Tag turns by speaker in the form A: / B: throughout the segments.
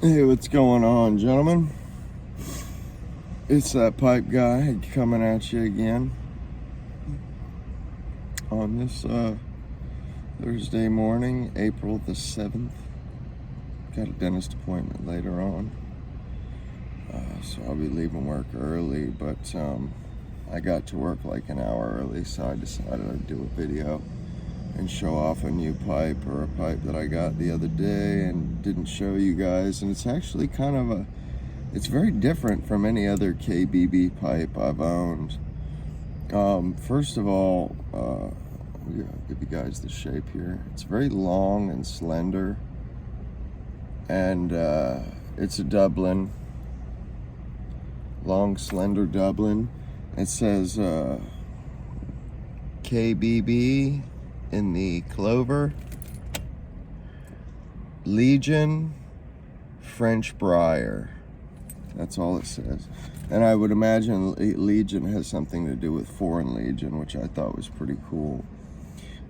A: Hey, what's going on, gentlemen? It's that pipe guy coming at you again on this Thursday morning, April the 7th. Got a dentist appointment later on, so I'll be leaving work early, but I got to work like an hour early, so I decided I'd do a video and show off a new pipe, or a pipe that I got the other day and didn't show you guys. And it's actually kind of it's very different from any other KBB pipe I've owned. First of all, I'll give you guys the shape here. It's very long and slender, and it's a Dublin, long, slender Dublin. It says KBB in the clover, Legion, French briar. That's all it says. And I would imagine Legion has something to do with Foreign Legion, which I thought was pretty cool.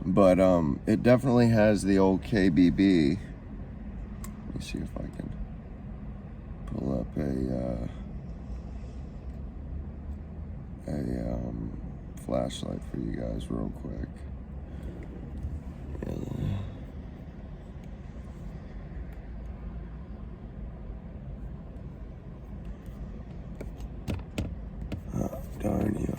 A: But it definitely has the old KBB. Let me see if I can pull up a flashlight for you guys real quick. Oh, darn you.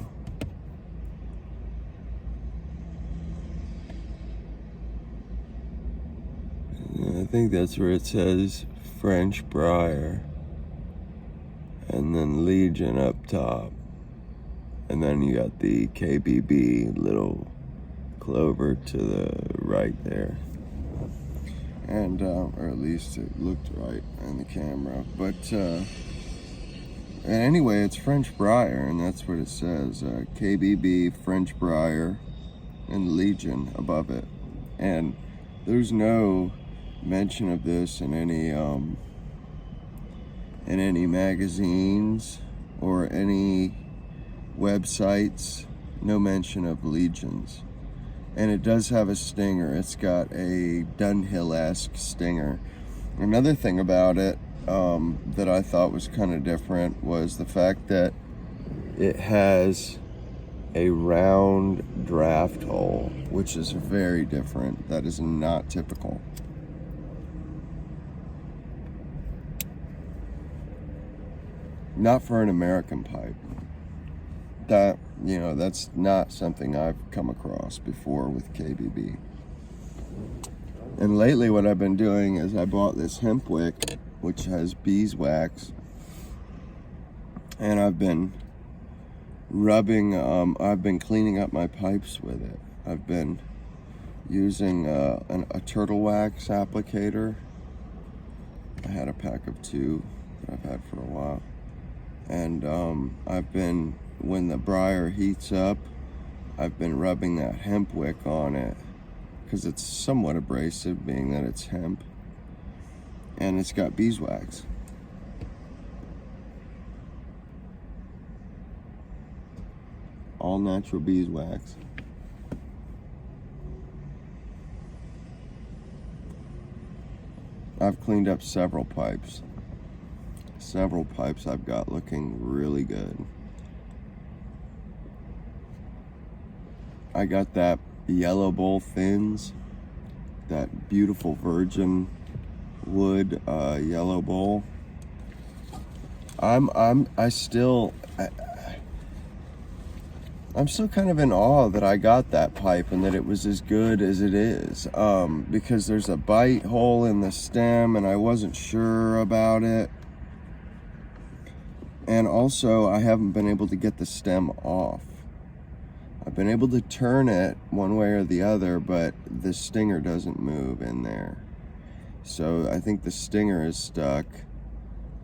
A: I think that's where it says French briar, and then Legion up top, and then you got the KBB little clover to the right there, and or at least it looked right on the camera. But and anyway, it's French briar, and that's what it says, KBB, French briar, and Legion above it. And there's no mention of this in any magazines or any websites. No mention of Legions. And it does have a stinger. It's got a Dunhill-esque stinger. Another thing about it that I thought was kind of different was the fact that it has a round draft hole, which is very different. That is not typical. Not for an American pipe. That, that's not something I've come across before with KBB. And lately what I've been doing is I bought this hemp wick, which has beeswax, and I've been rubbing, I've been cleaning up my pipes with it. I've been using a turtle wax applicator. I had a pack of 2 that I've had for a while. And I've been, when the briar heats up, I've been rubbing that hemp wick on it, because it's somewhat abrasive, being that it's hemp, and it's got beeswax. All natural beeswax. I've cleaned up several pipes. Several pipes I've got looking really good. I got that yellow bowl thins, that beautiful virgin wood yellow bowl. I'm still kind of in awe that I got that pipe and that it was as good as it is, because there's a bite hole in the stem and I wasn't sure about it. And also, I haven't been able to get the stem off. I've been able to turn it one way or the other, but the stinger doesn't move in there. So I think the stinger is stuck,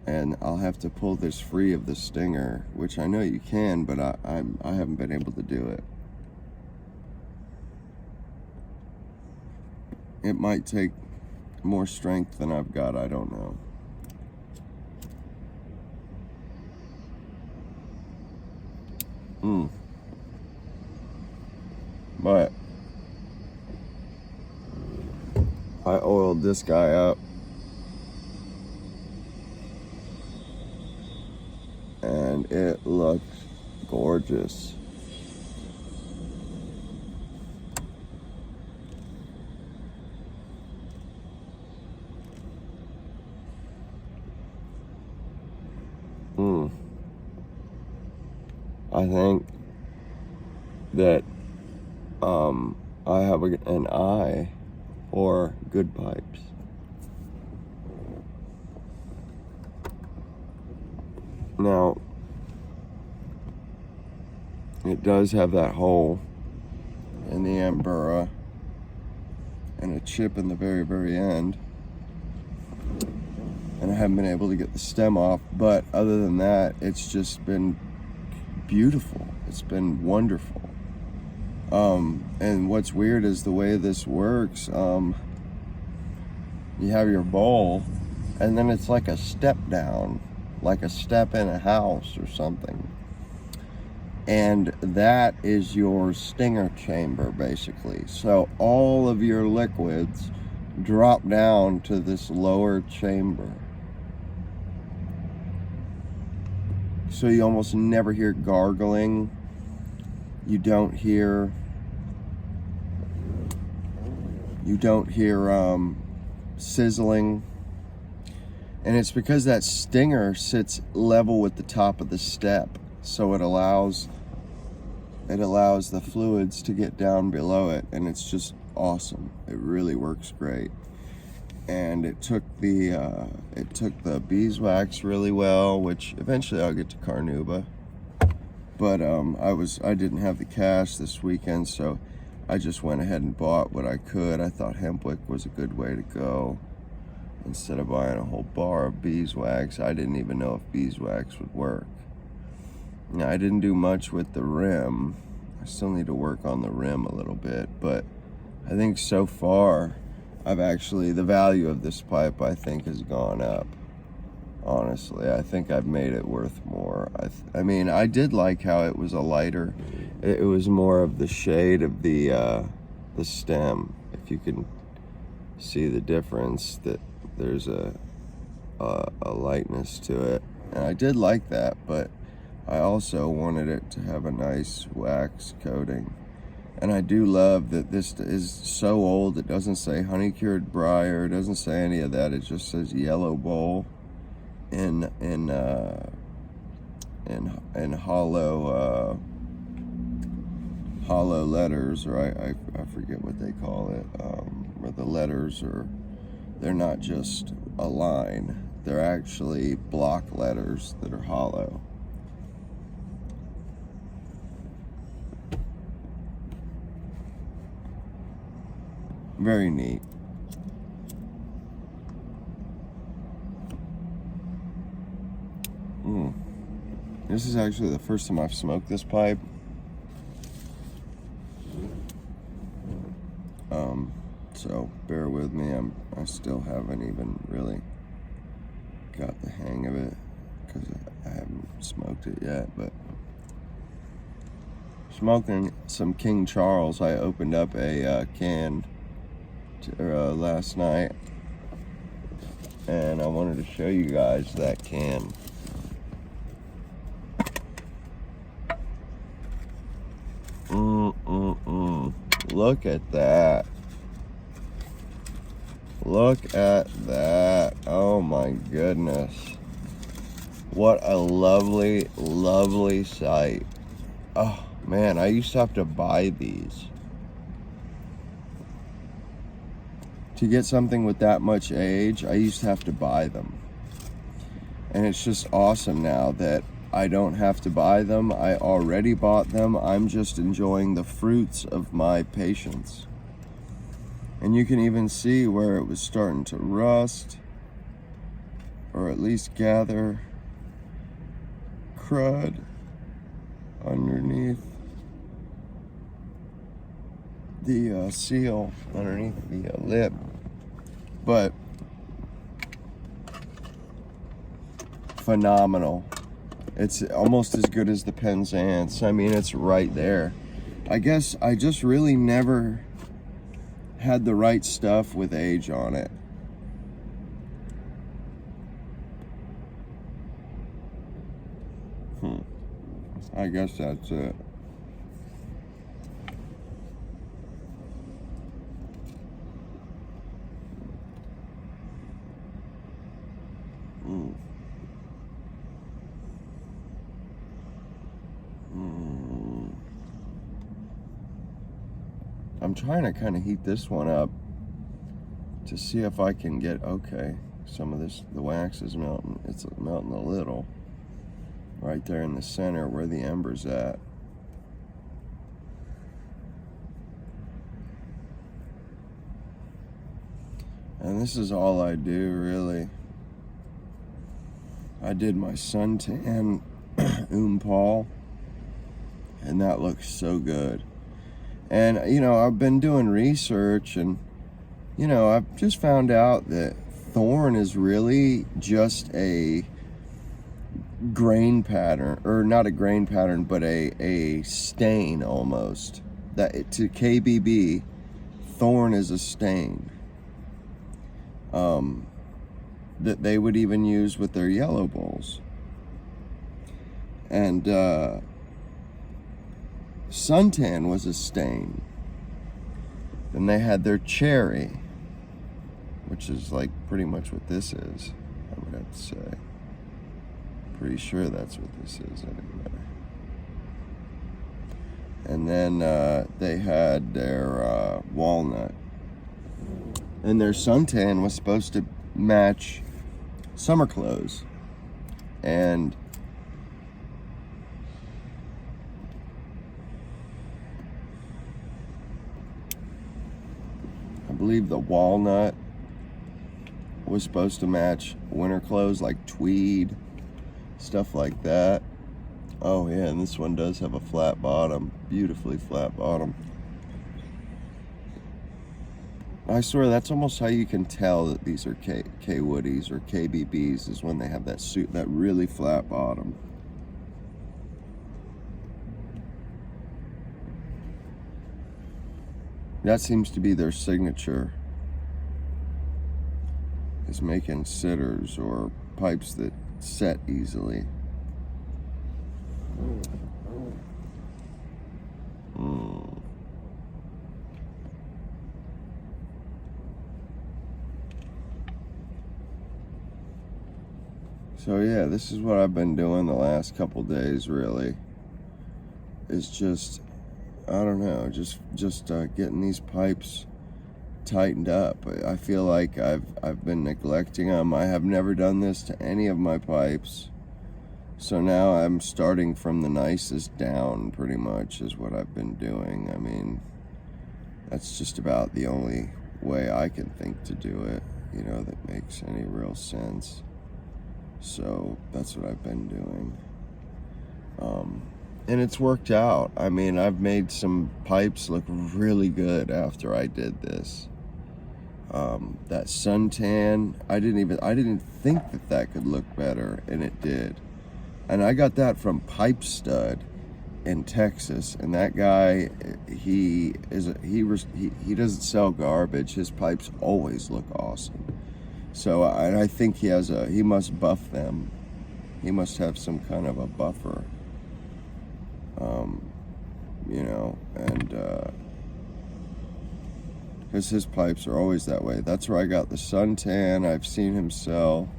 A: and I'll have to pull this free of the stinger, which I know you can, but I haven't been able to do it. It might take more strength than I've got, I don't know. But I oiled this guy up and it looks gorgeous. I think that I have an eye for good pipes. Now, it does have that hole in the ambura and a chip in the very, very end. And I haven't been able to get the stem off, but other than that, it's just been beautiful. It's been wonderful. And what's weird is the way this works. You have your bowl, and then it's like a step down, like a step in a house or something. And that is your stinger chamber, basically. So all of your liquids drop down to this lower chamber. So you almost never hear gargling. You don't hear sizzling. And it's because that stinger sits level with the top of the step. So it allows the fluids to get down below it, and it's just awesome. It really works great. And it took the beeswax really well, which eventually I'll get to carnauba. But I didn't have the cash this weekend, so I just went ahead and bought what I could. I thought hempwick was a good way to go. Instead of buying a whole bar of beeswax, I didn't even know if beeswax would work. Now, I didn't do much with the rim. I still need to work on the rim a little bit, but I think so far, the value of this pipe, I think, has gone up. Honestly, I think I've made it worth more. I mean, I did like how it was a lighter. It was more of the shade of the stem. If you can see the difference, that there's a lightness to it, and I did like that. But I also wanted it to have a nice wax coating. And I do love that this is so old. It doesn't say honey cured briar. It doesn't say any of that. It just says yellow bowl in hollow letters, or I forget what they call it. Where the letters they're not just a line. They're actually block letters that are hollow. Very neat. This is actually the first time I've smoked this pipe. So bear with me. I still haven't even really got the hang of it because I haven't smoked it yet. But smoking some King Charles. I opened up a can last night, and I wanted to show you guys that can. Look at that. Look at that. Oh my goodness. What a lovely, lovely sight. Oh man, I used to have to buy these. To get something with that much age, I used to have to buy them. And it's just awesome now that I don't have to buy them. I already bought them. I'm just enjoying the fruits of my patience. And you can even see where it was starting to rust, or at least gather crud underneath the seal, underneath the lip. But phenomenal. It's almost as good as the Penzance. I mean, it's right there. I guess I just really never had the right stuff with age on it. I guess that's it. Mm. Mm. I'm trying to kind of heat this one up to see if I can get, okay, some of this, the wax is melting. It's melting a little right there in the center where the ember's at. And this is all I do, really. I did my suntan Paul, and that looks so good. And, you know, I've been doing research, and, you know, I've just found out that thorn is really just a grain pattern, or not a grain pattern, but a stain almost. That to KBB, thorn is a stain. That they would even use with their yellow bulls. And suntan was a stain. Then they had their cherry, which is like pretty much what this is, I would have to say. Pretty sure that's what this is anyway. And then they had their walnut. And their suntan was supposed to match summer clothes. And I believe the walnut was supposed to match winter clothes like tweed, stuff like that. Oh yeah, and this one does have a flat bottom, beautifully flat bottom. I swear that's almost how you can tell that these are K Woodies or KBBs, is when they have that really flat bottom. That seems to be their signature, is making sitters or pipes that set easily. So yeah, this is what I've been doing the last couple days, really. It's just, I don't know, just getting these pipes tightened up. I feel like I've been neglecting them. I have never done this to any of my pipes. So now I'm starting from the nicest down, pretty much, is what I've been doing. I mean, that's just about the only way I can think to do it, you know, that makes any real sense. So that's what I've been doing. And it's worked out. I mean, I've made some pipes look really good after I did this. That suntan, I didn't think that could look better, and it did. And I got that from Pipe Stud in Texas, and that guy, he doesn't sell garbage. His pipes always look awesome. So I think he must buff them. He must have some kind of a buffer, you know, and because his pipes are always that way. That's where I got the suntan. I've seen him sell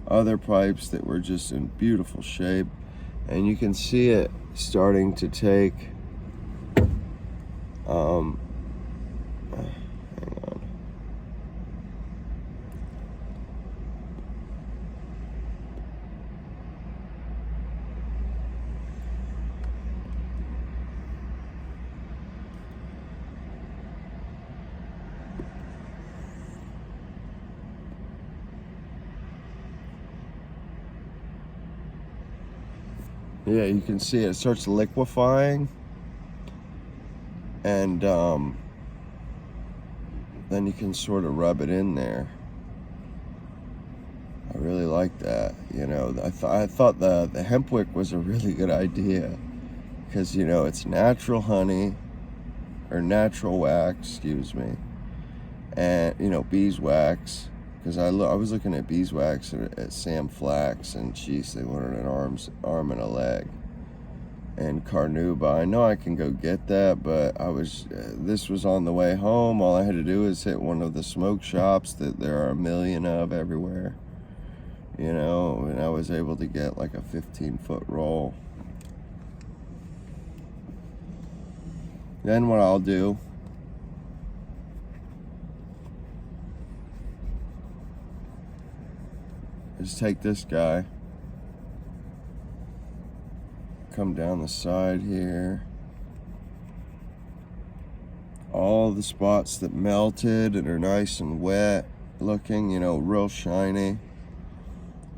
A: other pipes that were just in beautiful shape, and you can see it starting to take hang on. Yeah, you can see it starts liquefying, and then you can sort of rub it in there. I really like that. You know, I thought the hemp wick was a really good idea, because, you know, it's natural honey, or natural wax, excuse me, and, you know, beeswax, because I was looking at beeswax at Sam Flax, and geez, they wanted an arm and a leg. And carnauba, I know I can go get that, but this was on the way home. All I had to do is hit one of the smoke shops that there are a million of everywhere, and I was able to get like a 15-foot roll. Then what I'll do is take this guy, come down the side here, all the spots that melted and are nice and wet looking, real shiny,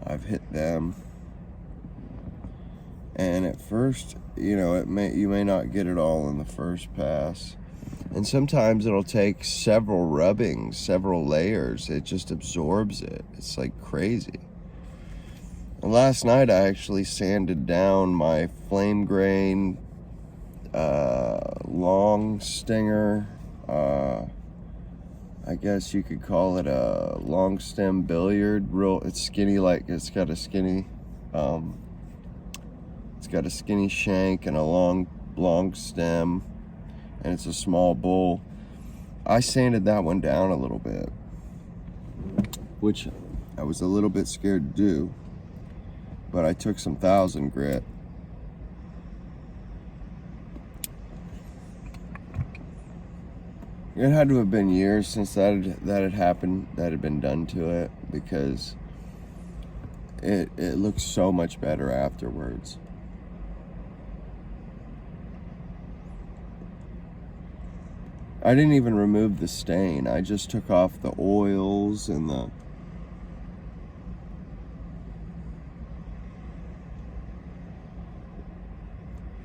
A: I've hit them. And at first, you may not get it all in the first pass, and sometimes it'll take several rubbings, several layers. It just absorbs it. It's like crazy. And last night I actually sanded down my flame grain long stinger. I guess you could call it a long stem billiard. It's skinny, it's got a skinny shank and a long stem, and it's a small bowl. I sanded that one down a little bit, which I was a little bit scared to do, but I took some 1000 grit. It had to have been years since that had happened, that had been done to it, because it looks so much better afterwards. I didn't even remove the stain. I just took off the oils and the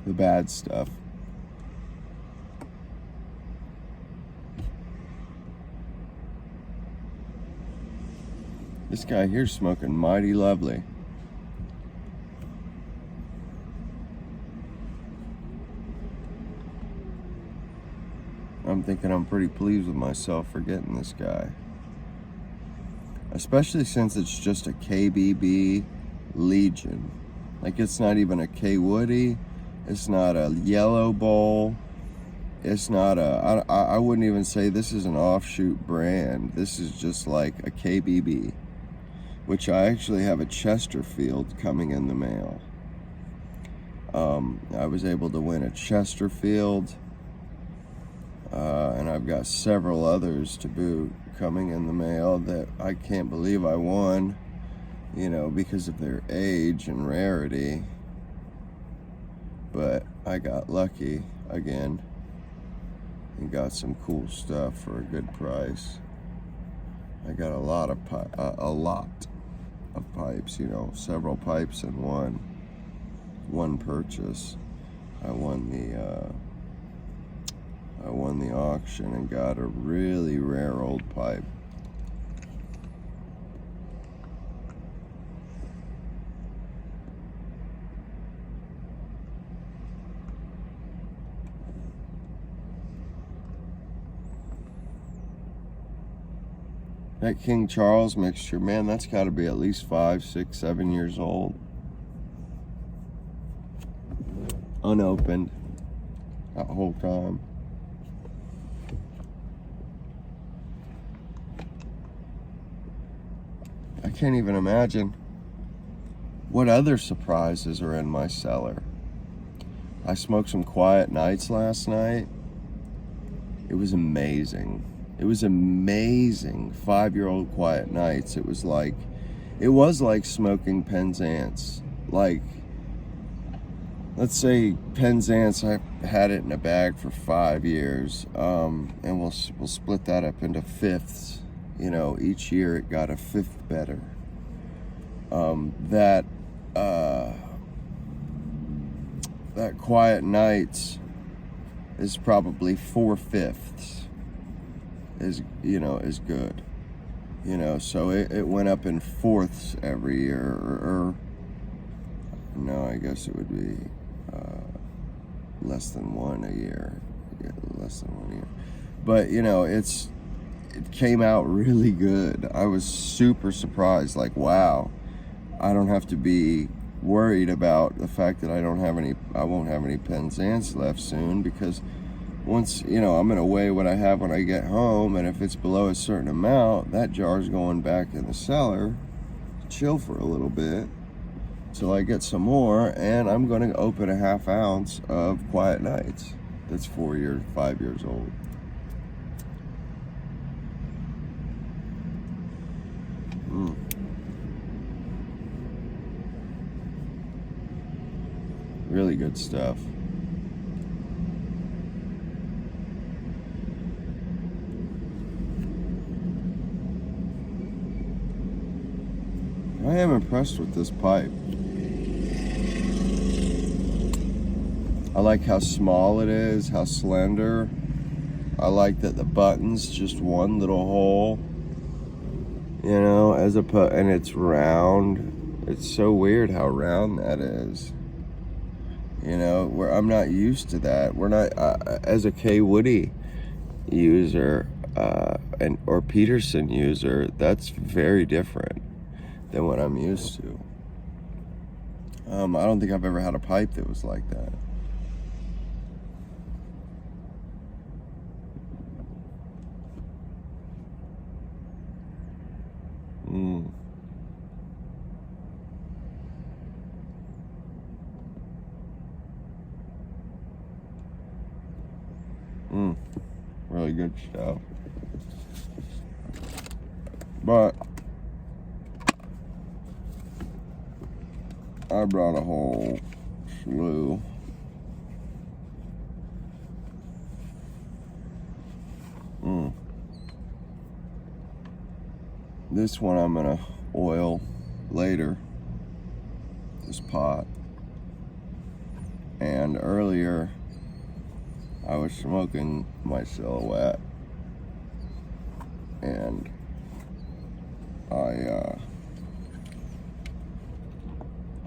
A: bad stuff. This guy here's smoking mighty lovely. I'm thinking I'm pretty pleased with myself for getting this guy. Especially since it's just a KBB Legion. Like, it's not even a K Woody. It's not a yellow bowl. It's not I wouldn't even say this is an offshoot brand. This is just like a KBB, which I actually have a Chesterfield coming in the mail. I was able to win a Chesterfield. And I've got several others to boot coming in the mail that I can't believe I won, because of their age and rarity. But I got lucky again and got some cool stuff for a good price. I got a lot of pipes, several pipes in one purchase. I won the auction and got a really rare old pipe. That King Charles mixture, man, that's got to be at least 5, 6, 7 years old. Unopened that whole time. I can't even imagine what other surprises are in my cellar. I smoked some Quiet Nights last night. It was amazing. It was amazing. 5-year-old Quiet Nights. It was like smoking Penzance. Like, let's say Penzance, I had it in a bag for 5 years, and we'll split that up into fifths. Each year it got a fifth better. That Quiet Nights is probably 4/5 is good. So it went up in fourths every year, or no, I guess it would be less than one a year. Yeah, less than 1 year. But it came out really good. I was super surprised, like, wow, I don't have to be worried about the fact that I won't have any Penzance left soon, because once, I'm going to weigh what I have when I get home, and if it's below a certain amount, that jar's going back in the cellar, chill for a little bit, till I get some more, and I'm going to open a ½ ounce of Quiet Nights that's 5 years old. Really good stuff. I am impressed with this pipe. I like how small it is, how slender. I like that the button's just one little hole, and it's round. It's so weird how round that is. Where I'm not used to that. We're not, as a K Woody user or Peterson user, that's very different than what I'm used to. I don't think I've ever had a pipe that was like that. Really good stuff. But I brought a whole slew. This one I'm gonna oil later, this pot. And earlier I was smoking my Silhouette, and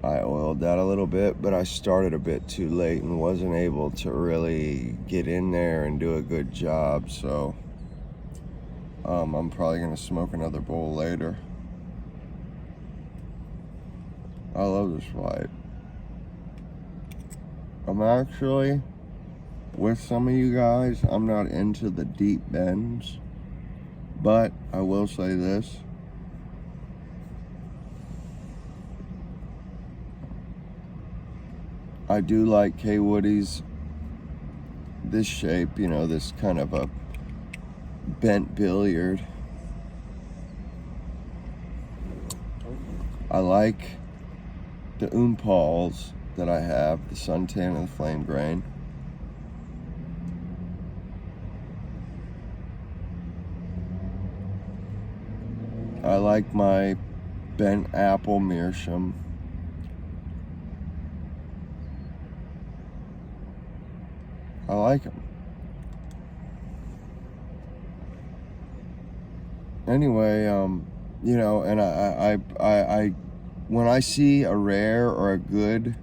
A: I oiled that a little bit, but I started a bit too late and wasn't able to really get in there and do a good job, so I'm probably gonna smoke another bowl later. I love this pipe. I'm actually, with some of you guys, I'm not into the deep bends, but I will say this. I do like K Woody's, this shape, this kind of a bent billiard. I like the Oompals that I have, the Suntan and the Flame Grain. I like my bent apple meerschaum. I like them. Anyway, and I when I see a rare or a good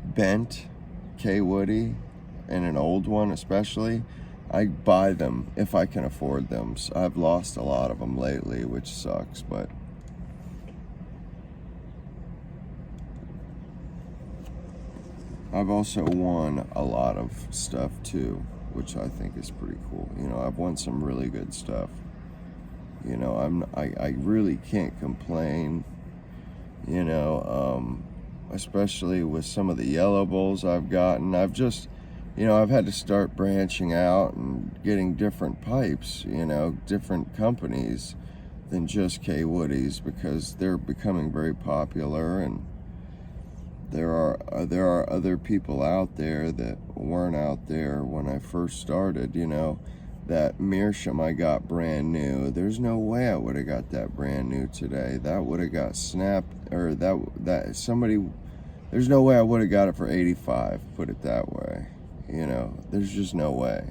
A: bent K Woody, and an old one especially, I buy them if I can afford them. So I've lost a lot of them lately, which sucks, but I've also won a lot of stuff too, which I think is pretty cool. I've won some really good stuff. I really can't complain, especially with some of the yellow bowls I've gotten. I've just, I've had to start branching out and getting different pipes, different companies than just K Woody's, because they're becoming very popular, and there are other people out there that weren't out there when I first started. That meerschaum I got brand new. There's no way I would have got that brand new today. That would have got snapped, or there's no way I would have got it for 85, put it that way. There's just no way.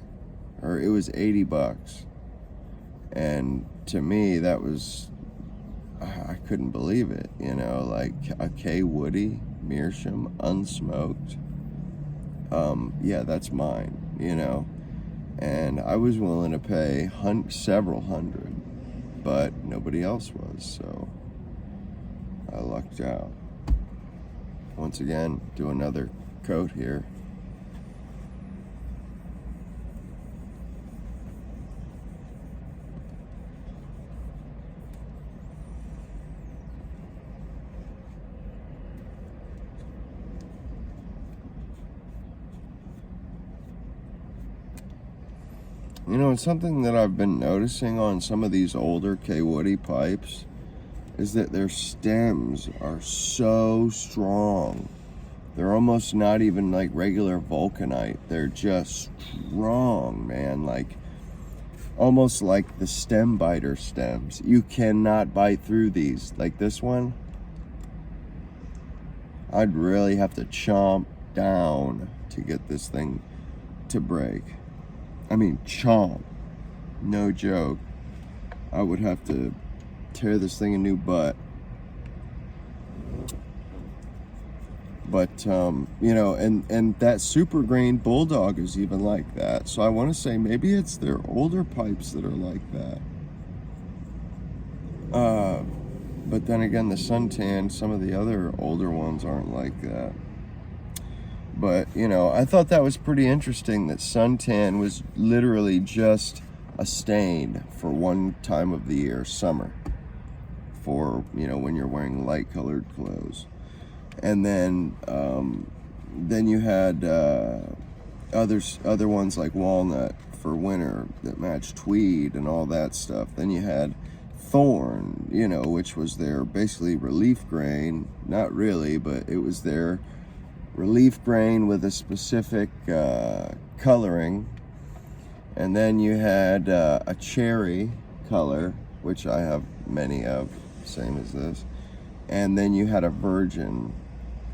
A: Or it was $80. And to me, that was, I couldn't believe it, like a K Woody meerschaum, unsmoked. Yeah, that's mine, And I was willing to pay several hundred, but nobody else was, so I lucked out. Once again, do another coat here. You know, it's something that I've been noticing on some of these older K. Woody pipes is that their stems are so strong. They're almost not even like regular vulcanite. They're just strong, man. Like, almost like the stem biter stems. You cannot bite through these. Like this one, I'd really have to chomp down to get this thing to break. I mean, chomp. No joke. I would have to tear this thing a new butt. But, you know, and that super grain bulldog is even like that. So I want to say maybe it's their older pipes that are like that. But then again, the suntan, some of the other older ones aren't like that. But, you know, I thought that was pretty interesting that suntan was literally just a stain for one time of the year, summer, for, you know, when you're wearing light colored clothes. And then you had other ones like walnut for winter that matched tweed and all that stuff. Then you had thorn, you know, which was their basically relief grain. Not really, but it was their relief grain with a specific coloring. And then you had a cherry color, which I have many of, same as this. And then you had a virgin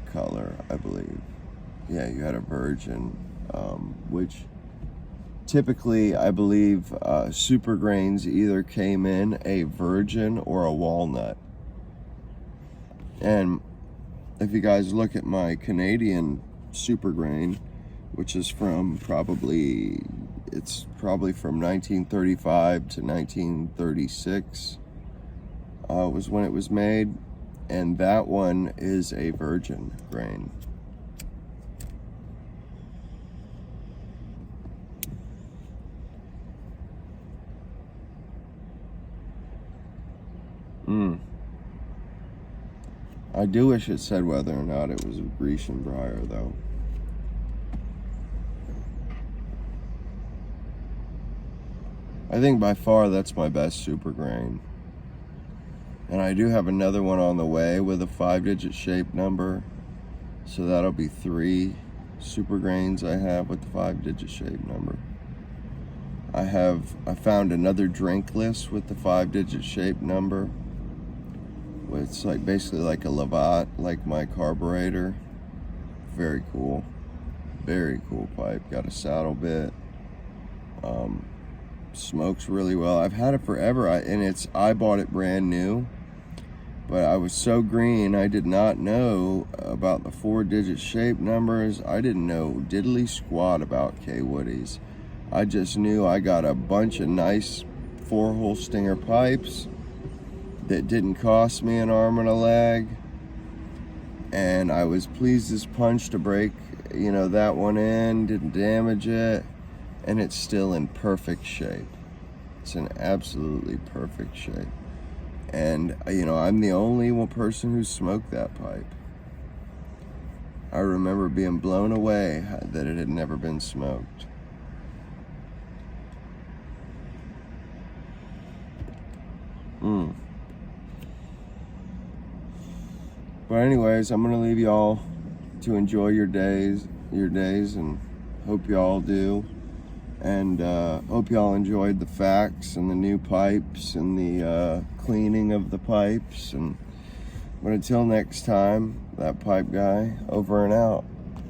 A: color, I believe. Yeah, you had a virgin, which typically, I believe, super grains either came in a virgin or a walnut. And if you guys look at my Canadian super grain, which is from it's probably from 1935 to 1936, was when it was made. And that one is a virgin grain. I do wish it said whether or not it was a Grecian briar, though. I think by far that's my best super grain. And I do have another one on the way with a 5-digit shape number. So that'll be 3 super grains I have with the 5-digit shape number. I found another drinkless with the 5-digit shape number. It's like basically like a Lavat, like my carburetor. Very cool. Very cool pipe. Got a saddle bit. Smokes really well. I've had it forever, and I bought it brand new. But I was so green, I did not know about the 4-digit shape numbers. I didn't know diddly squat about K. Woodies. I just knew I got a bunch of nice 4-hole stinger pipes that didn't cost me an arm and a leg. And I was pleased as punch to break, you know, that one in, didn't damage it. And it's still in perfect shape. It's in absolutely perfect shape. And, you know, I'm the only one person who smoked that pipe. I remember being blown away that it had never been smoked. But anyways, I'm gonna leave y'all to enjoy your days, and hope y'all do. And hope y'all enjoyed the facts and the new pipes and the cleaning of the pipes. But until next time, that pipe guy, over and out.